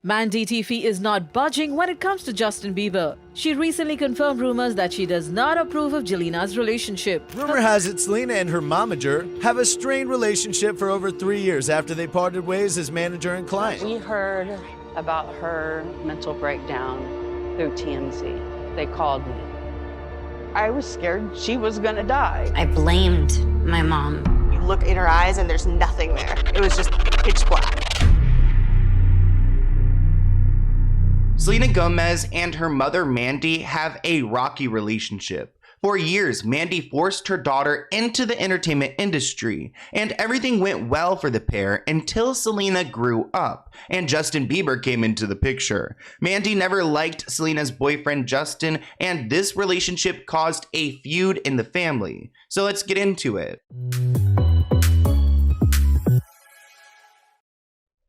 Mandy Tiffy is not budging when it comes to Justin Bieber. She recently confirmed rumors that she does not approve of Jelena's relationship. Rumor has it Selena and her momager have a strained relationship for over 3 years after they parted ways as manager and client. We heard about her mental breakdown through TMZ. They called me. I was scared she was gonna die. I blamed my mom. You look in her eyes and there's nothing there. It was just pitch black. Selena Gomez and her mother Mandy have a rocky relationship. For years, Mandy forced her daughter into the entertainment industry, and everything went well for the pair until Selena grew up and Justin Bieber came into the picture. Mandy never liked Selena's boyfriend Justin, and this relationship caused a feud in the family. So let's get into it.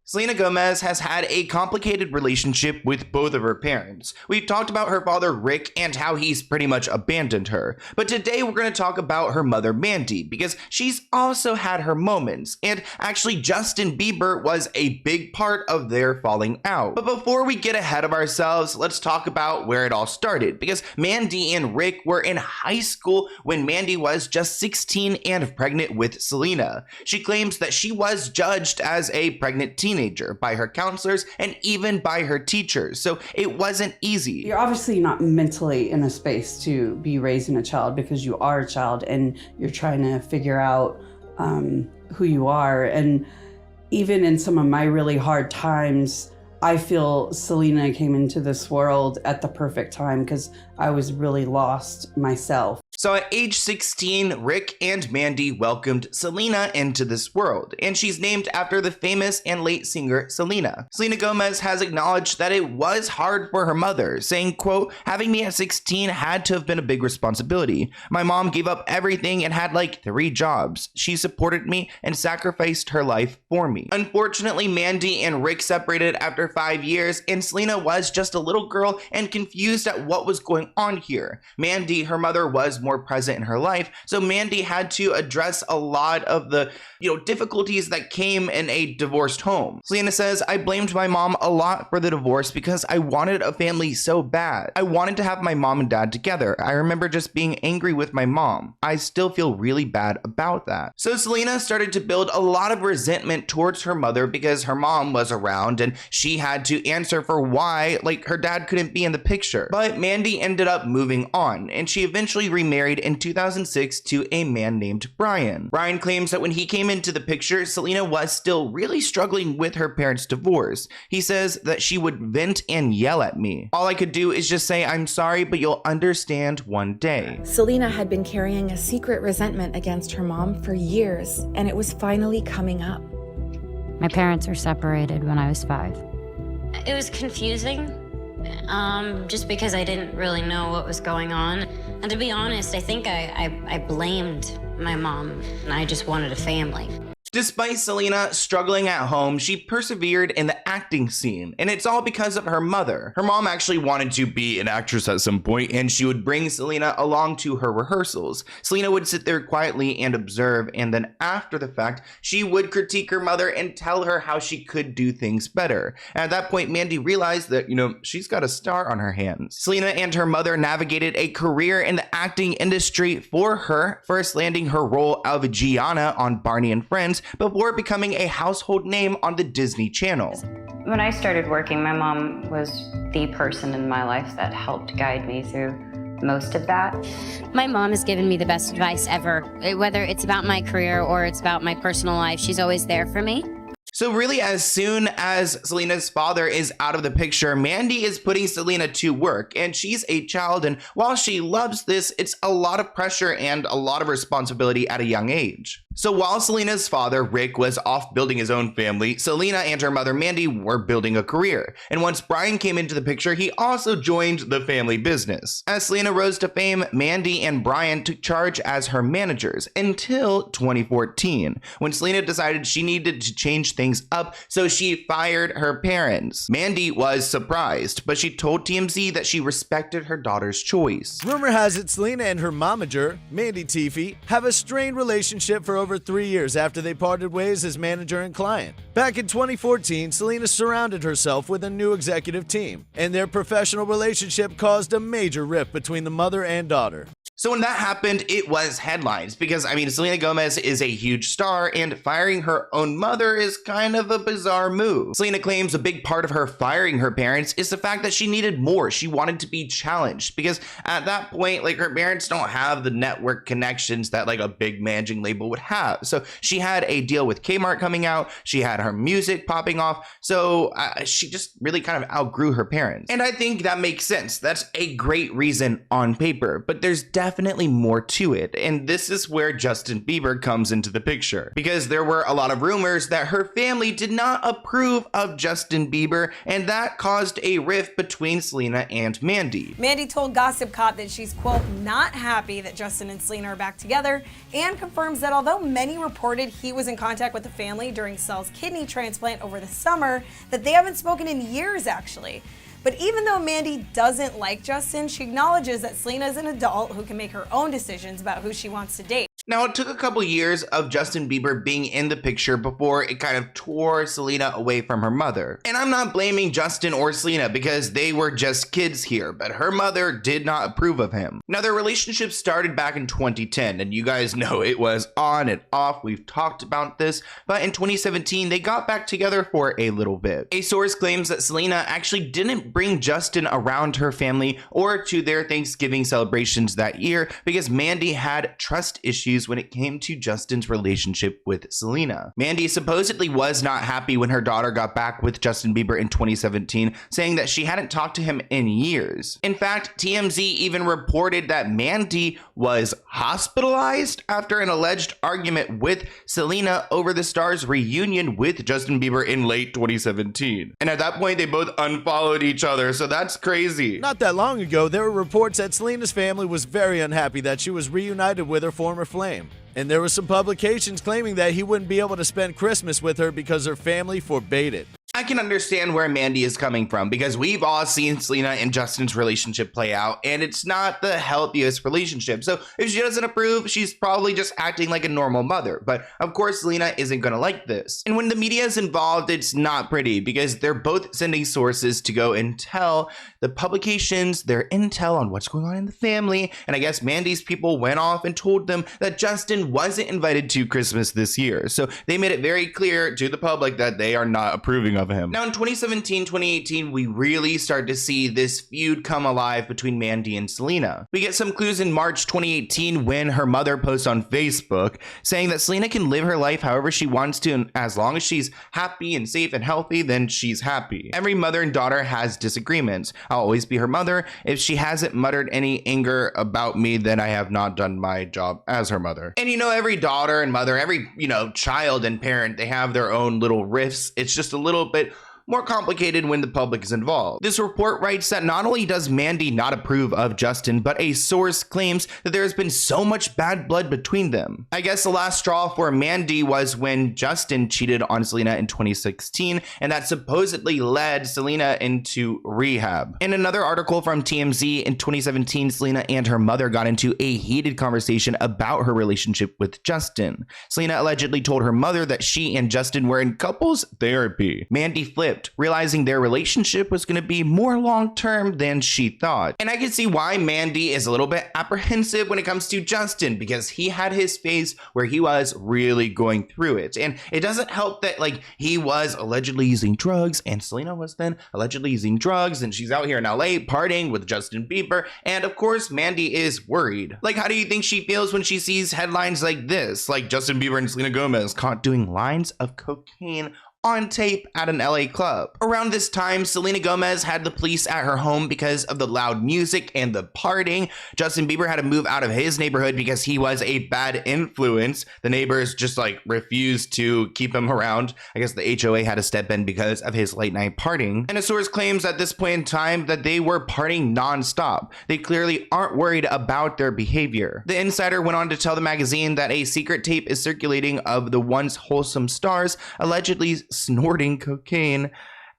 Selena Gomez has had a complicated relationship with both of her parents. We've talked about her father Rick and how he's pretty much abandoned her. But today we're going to talk about her mother Mandy because she's also had her moments. And actually Justin Bieber was a big part of their falling out. But before we get ahead of ourselves, let's talk about where it all started. Because Mandy and Rick were in high school when Mandy was just 16 and pregnant with Selena. She claims that she was judged as a pregnant teenager by her counselors and even by her teachers, so it wasn't easy. You're obviously not mentally in a space to be raising a child because you are a child and you're trying to figure out who you are. And even in some of my really hard times, I feel Selena came into this world at the perfect time because I was really lost myself. So at age 16, Rick and Mandy welcomed Selena into this world, and she's named after the famous and late singer Selena. Selena Gomez has acknowledged that it was hard for her mother, saying, quote, "Having me at 16 had to have been a big responsibility. My mom gave up everything and had like 3 jobs. She supported me and sacrificed her life for me." Unfortunately, Mandy and Rick separated after 5 years, and Selena was just a little girl and confused at what was going on here. Mandy, her mother, was more present in her life, so Mandy had to address a lot of the difficulties that came in a divorced home. Selena says, "I blamed my mom a lot for the divorce because I wanted a family so bad. I wanted to have my mom and dad together. I remember just being angry with my mom. I still feel really bad about that." So Selena started to build a lot of resentment towards her mother because her mom was around and she had to answer for why her dad couldn't be in the picture. But Mandy ended up moving on, and she eventually remarried in 2006 to a man named Brian. Brian claims that when he came into the picture, Selena was still really struggling with her parents' divorce. He says that she would vent and yell at me. "All I could do is just say, 'I'm sorry, but you'll understand one day.'" Selena had been carrying a secret resentment against her mom for years, and it was finally coming up. My parents were separated when I was 5. It was confusing, just because I didn't really know what was going on. And to be honest, I think I blamed my mom, and I just wanted a family. Despite Selena struggling at home, she persevered in the acting scene, and it's all because of her mother. Her mom actually wanted to be an actress at some point, and she would bring Selena along to her rehearsals. Selena would sit there quietly and observe, and then after the fact, she would critique her mother and tell her how she could do things better. And at that point, Mandy realized that, she's got a star on her hands. Selena and her mother navigated a career in the acting industry for her, first landing her role of Gianna on Barney and Friends, before becoming a household name on the Disney Channel. When I started working, my mom was the person in my life that helped guide me through most of that. My mom has given me the best advice ever. Whether it's about my career or it's about my personal life, she's always there for me. So really, as soon as Selena's father is out of the picture, Mandy is putting Selena to work, and she's a child, and while she loves this, it's a lot of pressure and a lot of responsibility at a young age. So while Selena's father, Rick, was off building his own family, Selena and her mother, Mandy, were building a career. And once Brian came into the picture, he also joined the family business. As Selena rose to fame, Mandy and Brian took charge as her managers until 2014, when Selena decided she needed to change things up, so she fired her parents. Mandy was surprised, but she told TMZ that she respected her daughter's choice. Rumor has it Selena and her momager, Mandy Tiffy, have a strained relationship for over 3 years after they parted ways as manager and client. Back in 2014, Selena surrounded herself with a new executive team, and their professional relationship caused a major rift between the mother and daughter. So when that happened, it was headlines because, I mean, Selena Gomez is a huge star and firing her own mother is kind of a bizarre move. Selena claims a big part of her firing her parents is the fact that she needed more. She wanted to be challenged because at that point, like, her parents don't have the network connections that like a big managing label would have. So she had a deal with Kmart coming out. She had her music popping off. So she just really kind of outgrew her parents. And I think that makes sense. That's a great reason on paper, but there's definitely more to it. And this is where Justin Bieber comes into the picture, because there were a lot of rumors that her family did not approve of Justin Bieber, and that caused a rift between Selena and Mandy. Mandy told Gossip Cop that she's, quote, not happy that Justin and Selena are back together, and confirms that although many reported he was in contact with the family during Sel's kidney transplant over the summer, that they haven't spoken in years, actually. But even though Mandy doesn't like Justin, she acknowledges that Selena is an adult who can make her own decisions about who she wants to date. Now, it took a couple years of Justin Bieber being in the picture before it kind of tore Selena away from her mother. And I'm not blaming Justin or Selena because they were just kids here, but her mother did not approve of him. Now, their relationship started back in 2010, and you guys know it was on and off. We've talked about this, but in 2017, they got back together for a little bit. A source claims that Selena actually didn't bring Justin around her family or to their Thanksgiving celebrations that year because Mandy had trust issues when it came to Justin's relationship with Selena. Mandy supposedly was not happy when her daughter got back with Justin Bieber in 2017, saying that she hadn't talked to him in years. In fact, TMZ even reported that Mandy was hospitalized after an alleged argument with Selena over the star's reunion with Justin Bieber in late 2017. And at that point, they both unfollowed each other, so that's crazy. Not that long ago, there were reports that Selena's family was very unhappy that she was reunited with her former flame. And there were some publications claiming that he wouldn't be able to spend Christmas with her because her family forbade it. I can understand where Mandy is coming from because we've all seen Selena and Justin's relationship play out, and it's not the healthiest relationship. So if she doesn't approve, she's probably just acting like a normal mother. But of course, Selena isn't going to like this. And when the media is involved, it's not pretty because they're both sending sources to go and tell the publications their intel on what's going on in the family. And I guess Mandy's people went off and told them that Justin wasn't invited to Christmas this year. So they made it very clear to the public that they are not approving of him. Now in 2017, 2018, we really start to see this feud come alive between Mandy and Selena. We get some clues in March 2018 when her mother posts on Facebook saying that Selena can live her life however she wants to, and as long as she's happy and safe and healthy, then she's happy. Every mother and daughter has disagreements. I'll always be her mother. If she hasn't muttered any anger about me, then I have not done my job as her mother. And you know, every daughter and mother, every, child and parent, they have their own little rifts. It's just a little bit more complicated when the public is involved. This report writes that not only does Mandy not approve of Justin, but a source claims that there has been so much bad blood between them. I guess the last straw for Mandy was when Justin cheated on Selena in 2016, and that supposedly led Selena into rehab. In another article from TMZ in 2017, Selena and her mother got into a heated conversation about her relationship with Justin. Selena allegedly told her mother that she and Justin were in couples therapy. Mandy flipped, realizing their relationship was going to be more long-term than she thought. And I can see why Mandy is a little bit apprehensive when it comes to Justin, because he had his phase where he was really going through it. And it doesn't help that he was allegedly using drugs and Selena was then allegedly using drugs, and she's out here in LA partying with Justin Bieber. And of course, Mandy is worried. How do you think she feels when she sees headlines like this? Like Justin Bieber and Selena Gomez caught doing lines of cocaine on tape at an LA club. Around this time, Selena Gomez had the police at her home because of the loud music and the partying. Justin Bieber had to move out of his neighborhood because he was a bad influence. The neighbors just refused to keep him around. I guess the HOA had to step in because of his late night partying. And a source claims at this point in time that they were partying nonstop. They clearly aren't worried about their behavior. The insider went on to tell the magazine that a secret tape is circulating of the once wholesome stars allegedly snorting cocaine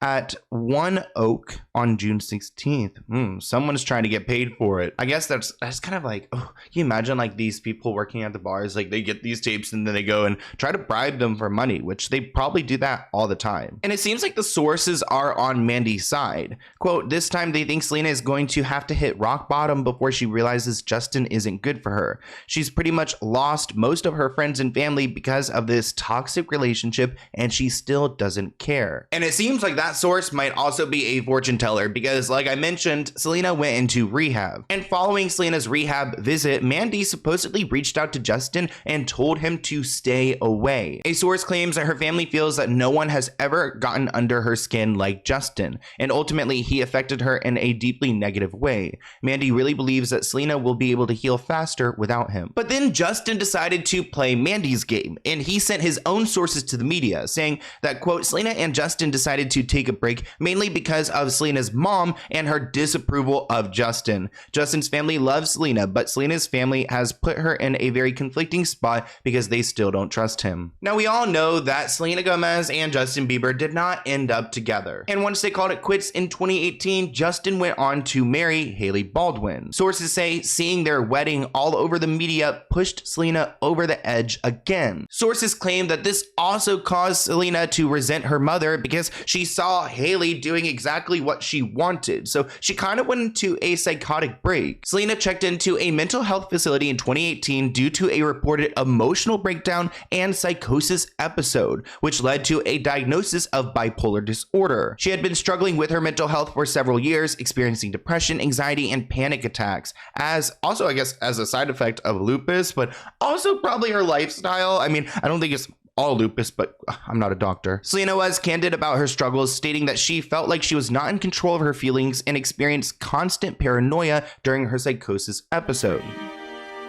at One Oak on June 16th. Someone's trying to get paid for it. I guess that's kind of like, oh, can you imagine like these people working at the bars, like they get these tapes and then they go and try to bribe them for money, which they probably do that all the time. And it seems like the sources are on Mandy's side. Quote, this time they think Selena is going to have to hit rock bottom before she realizes Justin isn't good for her. She's pretty much lost most of her friends and family because of this toxic relationship, and she still doesn't care. And it seems like that source might also be a fortune teller because, like I mentioned, Selena went into rehab. And following Selena's rehab visit, Mandy supposedly reached out to Justin and told him to stay away. A source claims that her family feels that no one has ever gotten under her skin like Justin, and ultimately he affected her in a deeply negative way. Mandy really believes that Selena will be able to heal faster without him. But then Justin decided to play Mandy's game, and he sent his own sources to the media, saying that, quote, Selena and Justin decided to take a break mainly because of Selena's mom and her disapproval of Justin. Justin's family loves Selena, but Selena's family has put her in a very conflicting spot because they still don't trust him. Now, we all know that Selena Gomez and Justin Bieber did not end up together. And once they called it quits in 2018, Justin went on to marry Hailey Baldwin. Sources say seeing their wedding all over the media pushed Selena over the edge again. Sources claim that this also caused Selena to resent her mother because she saw Hailey doing exactly what she wanted. So she kind of went into a psychotic break. Selena checked into a mental health facility in 2018 due to a reported emotional breakdown and psychosis episode, which led to a diagnosis of bipolar disorder. She had been struggling with her mental health for several years, experiencing depression, anxiety, and panic attacks, as also, I guess, as a side effect of lupus, but also probably her lifestyle. I mean, I don't think it's all lupus, but I'm not a doctor. Selena was candid about her struggles, stating that she felt like she was not in control of her feelings and experienced constant paranoia during her psychosis episode.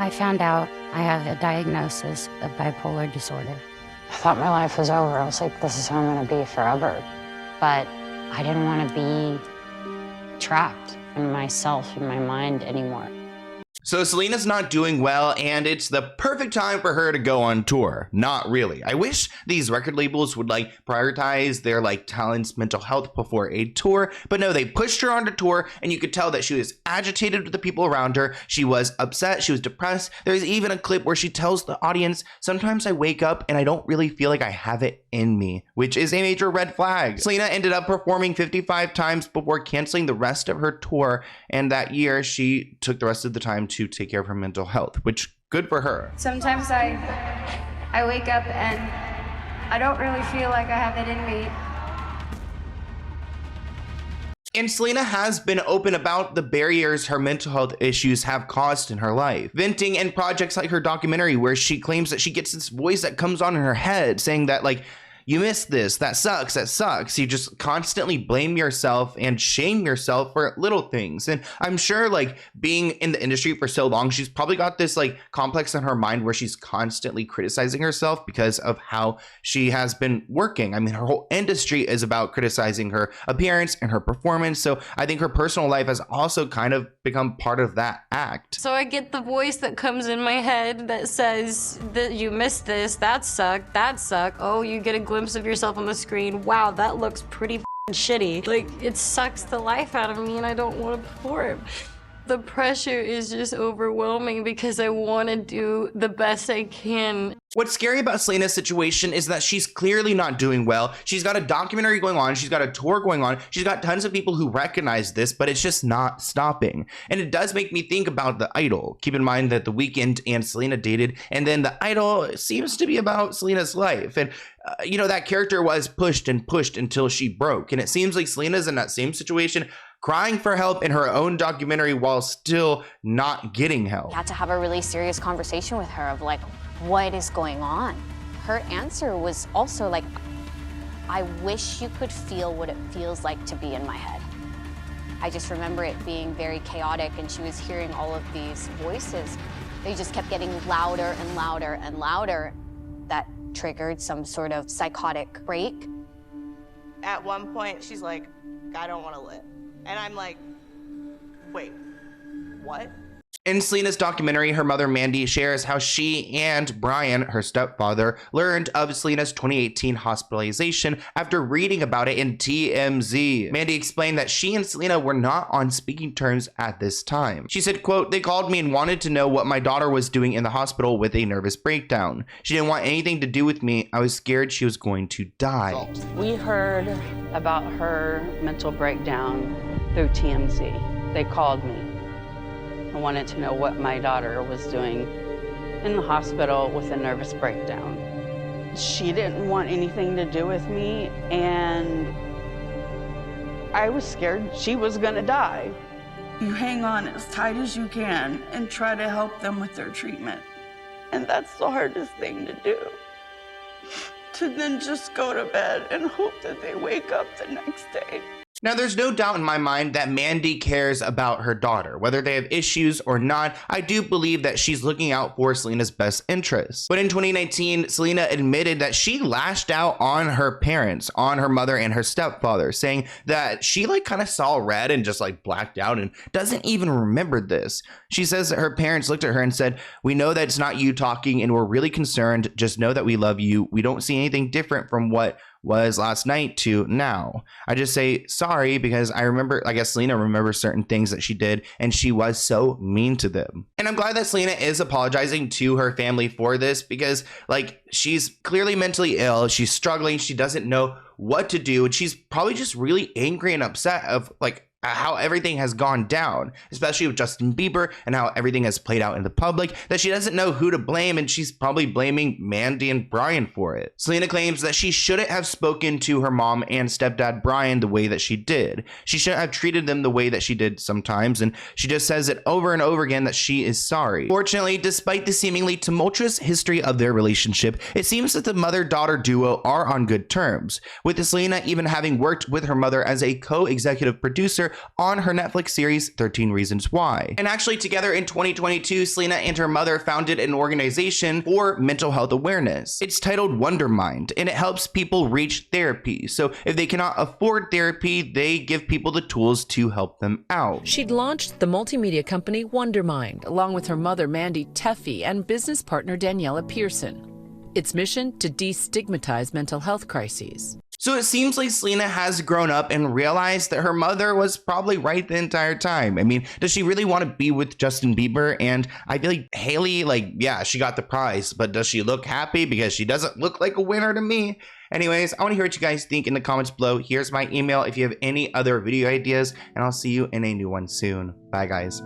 I found out I have a diagnosis of bipolar disorder. I thought my life was over. I was like, this is how I'm gonna be forever. But I didn't want to be trapped in myself, in my mind anymore. So Selena's not doing well, and it's the perfect time for her to go on tour. Not really. I wish these record labels would like prioritize their like talent's mental health before a tour, but no, they pushed her onto tour, and you could tell that she was agitated with the people around her. She was upset, she was depressed. There's even a clip where she tells the audience, sometimes I wake up and I don't really feel like I have it in me, which is a major red flag. Selena ended up performing 55 times before canceling the rest of her tour, and that year she took the rest of the time to take care of her mental health, which good for her. Sometimes I wake up and I don't really feel like I have it in me. And Selena has been open about the barriers her mental health issues have caused in her life, venting in projects like her documentary where she claims that she gets this voice that comes on in her head saying that like, you missed this, that sucks, that sucks. You just constantly blame yourself and shame yourself for little things. And I'm sure like being in the industry for so long, she's probably got this like complex in her mind where she's constantly criticizing herself because of how she has been working. I mean, her whole industry is about criticizing her appearance and her performance. So I think her personal life has also kind of become part of that act. So I get the voice that comes in my head that says that you missed this, that sucked, that sucked. Oh, you get a glimpse of yourself on the screen. Wow, that looks pretty shitty. Like, it sucks the life out of me and I don't want to perform. The pressure is just overwhelming because I want to do the best I can. What's scary about Selena's situation is that she's clearly not doing well. She's got a documentary going on. She's got a tour going on. She's got tons of people who recognize this, but it's just not stopping. And it does make me think about The Idol. Keep in mind that The Weeknd and Selena dated, and then The Idol seems to be about Selena's life. And you know, that character was pushed and pushed until she broke. And it seems like Selena's in that same situation, crying for help in her own documentary while still not getting help. I had to have a really serious conversation with her of like, what is going on? Her answer was also like, I wish you could feel what it feels like to be in my head. I just remember it being very chaotic and she was hearing all of these voices. They just kept getting louder and louder and louder. That triggered some sort of psychotic break. At one point, she's like, I don't want to live. And I'm like, wait, what? In Selena's documentary, her mother Mandy shares how she and Brian, her stepfather, learned of Selena's 2018 hospitalization after reading about it in TMZ. Mandy explained that she and Selena were not on speaking terms at this time. She said, quote, "They called me and wanted to know what my daughter was doing in the hospital with a nervous breakdown. She didn't want anything to do with me. I was scared she was going to die." We heard about her mental breakdown through TMZ. They called me. I wanted to know what my daughter was doing in the hospital with a nervous breakdown. She didn't want anything to do with me, and I was scared she was gonna die. You hang on as tight as you can and try to help them with their treatment. And that's the hardest thing to do. To then just go to bed and hope that they wake up the next day. Now, there's no doubt in my mind that Mandy cares about her daughter. Whether they have issues or not, I do believe that she's looking out for Selena's best interests. But in 2019, Selena admitted that she lashed out on her parents, on her mother and her stepfather, saying that she kind of saw red and just blacked out and doesn't even remember this. She says that her parents looked at her and said, "We know that it's not you talking and we're really concerned. Just know that we love you. We don't see anything different from what was last night to now. I just say sorry because I remember, I guess Selena remembers certain things that she did and she was so mean to them." And I'm glad that Selena is apologizing to her family for this because she's clearly mentally ill. She's struggling. She doesn't know what to do. And she's probably just really angry and upset of how everything has gone down, especially with Justin Bieber and how everything has played out in the public, that she doesn't know who to blame, and she's probably blaming Mandy and Brian for it. Selena claims that she shouldn't have spoken to her mom and stepdad Brian the way that she did. She shouldn't have treated them the way that she did sometimes, and she just says it over and over again that she is sorry. Fortunately, despite the seemingly tumultuous history of their relationship, it seems that the mother-daughter duo are on good terms, with Selena even having worked with her mother as a co-executive producer on her Netflix series 13 Reasons Why. And actually together in 2022, Selena and her mother founded an organization for mental health awareness. It's titled Wondermind, and it helps people reach therapy. So if they cannot afford therapy, they give people the tools to help them out. She'd launched the multimedia company Wondermind, along with her mother Mandy Teffy and business partner Daniela Pearson. Its mission to destigmatize mental health crises. So it seems like Selena has grown up and realized that her mother was probably right the entire time. I mean, does she really want to be with Justin Bieber? And I feel like Haley, yeah, she got the prize, but does she look happy? Because she doesn't look like a winner to me. Anyways, I want to hear what you guys think in the comments below. Here's my email if you have any other video ideas, and I'll see you in a new one soon. Bye, guys.